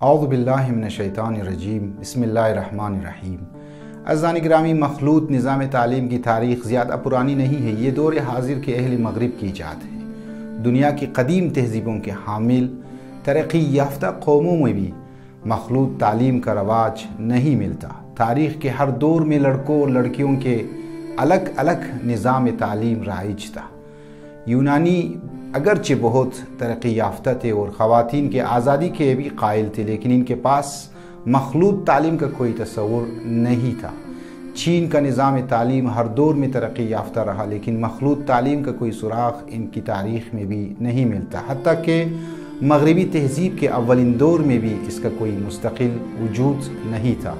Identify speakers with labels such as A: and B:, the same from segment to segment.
A: اعوذ باللہ من الشیطان الرجیم بسم اللہ الرحمن الرحیم۔ عزیزان گرامی، مخلوط نظام تعلیم کی تاریخ زیادہ پرانی نہیں ہے، یہ دور حاضر کے اہل مغرب کی ایجاد ہے۔ دنیا کی قدیم تہذیبوں کے حامل ترقی یافتہ قوموں میں بھی مخلوط تعلیم کا رواج نہیں ملتا۔ تاریخ کے ہر دور میں لڑکوں اور لڑکیوں کے الگ الگ نظام تعلیم رائج تھا۔ یونانی اگرچہ بہت ترقی یافتہ تھے اور خواتین کے آزادی کے بھی قائل تھے، لیکن ان کے پاس مخلوط تعلیم کا کوئی تصور نہیں تھا۔ چین کا نظام تعلیم ہر دور میں ترقی یافتہ رہا، لیکن مخلوط تعلیم کا کوئی سراغ ان کی تاریخ میں بھی نہیں ملتا، حتیٰ کہ مغربی تہذیب کے اولین دور میں بھی اس کا کوئی مستقل وجود نہیں تھا۔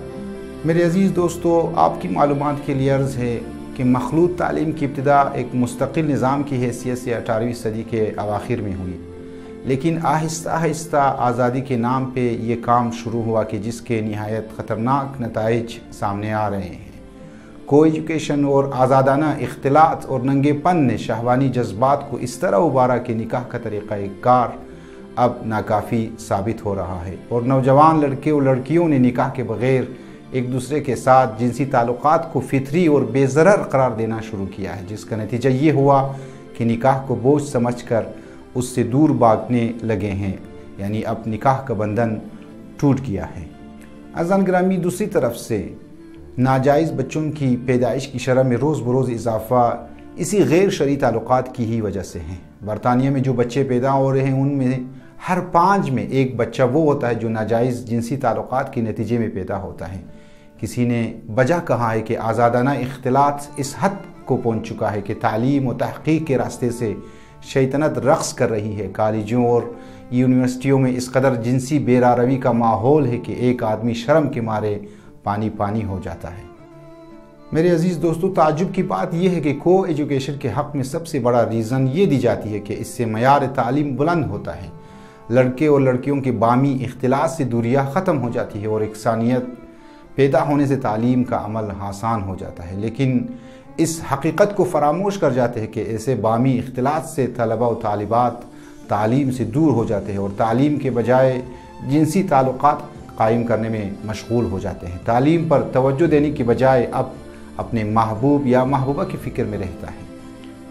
A: میرے عزیز دوستو، آپ کی معلومات کے لیے عرض ہے کہ مخلوط تعلیم کی ابتدا ایک مستقل نظام کی حیثیت سے 18ویں صدی کے اواخر میں ہوئی، لیکن آہستہ آہستہ آزادی کے نام پہ یہ کام شروع ہوا کہ جس کے نہایت خطرناک نتائج سامنے آ رہے ہیں۔ کو ایجوکیشن اور آزادانہ اختلاط اور ننگے پن نے شہوانی جذبات کو اس طرح ابھارا کہ نکاح کا طریقہ کار اب ناکافی ثابت ہو رہا ہے، اور نوجوان لڑکے اور لڑکیوں نے نکاح کے بغیر ایک دوسرے کے ساتھ جنسی تعلقات کو فطری اور بے ضرر قرار دینا شروع کیا ہے، جس کا نتیجہ یہ ہوا کہ نکاح کو بوجھ سمجھ کر اس سے دور بھاگنے لگے ہیں، یعنی اب نکاح کا بندھن ٹوٹ گیا ہے۔ عزیزان گرامی، دوسری طرف سے ناجائز بچوں کی پیدائش کی شرح میں روز بروز اضافہ اسی غیر شرعی تعلقات کی ہی وجہ سے ہے۔ برطانیہ میں جو بچے پیدا ہو رہے ہیں ان میں ہر 5 میں ایک بچہ وہ ہوتا ہے جو ناجائز جنسی تعلقات کے نتیجے میں پیدا ہوتا ہے۔ کسی نے بجا کہا ہے کہ آزادانہ اختلاط اس حد کو پہنچ چکا ہے کہ تعلیم و تحقیق کے راستے سے شیطنت رقص کر رہی ہے۔ کالجوں اور یونیورسٹیوں میں اس قدر جنسی بیراروی کا ماحول ہے کہ ایک آدمی شرم کے مارے پانی پانی ہو جاتا ہے۔ میرے عزیز دوستو، تعجب کی بات یہ ہے کہ کو ایجوکیشن کے حق میں سب سے بڑا ریزن یہ دی جاتی ہے کہ اس سے معیار تعلیم بلند ہوتا ہے، لڑکے اور لڑکیوں کے باہمی اختلاط سے دوریاں ختم ہو جاتی ہے اور یکسانیت پیدا ہونے سے تعلیم کا عمل آسان ہو جاتا ہے۔ لیکن اس حقیقت کو فراموش کر جاتے ہیں کہ ایسے باہمی اختلاط سے طلبہ و طالبات تعلیم سے دور ہو جاتے ہیں اور تعلیم کے بجائے جنسی تعلقات قائم کرنے میں مشغول ہو جاتے ہیں۔ تعلیم پر توجہ دینے کی بجائے اب اپنے محبوب یا محبوبہ کی فکر میں رہتا ہے۔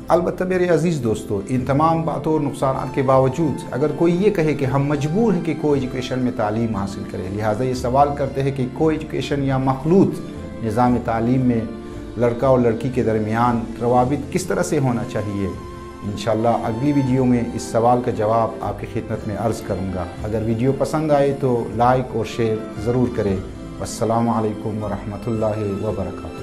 A: البتہ میرے عزیز دوستو، ان تمام باتوں اور نقصانات کے باوجود اگر کوئی یہ کہے کہ ہم مجبور ہیں کہ کو ایجوکیشن میں تعلیم حاصل کریں، لہٰذا یہ سوال کرتے ہیں کہ کو ایجوکیشن یا مخلوط نظام تعلیم میں لڑکا اور لڑکی کے درمیان روابط کس طرح سے ہونا چاہیے، انشاءاللہ اگلی ویڈیو میں اس سوال کا جواب آپ کی خدمت میں عرض کروں گا۔ اگر ویڈیو پسند آئے تو لائک اور شیئر ضرور کریں۔ والسلام علیکم ورحمۃ اللہ وبرکاتہ۔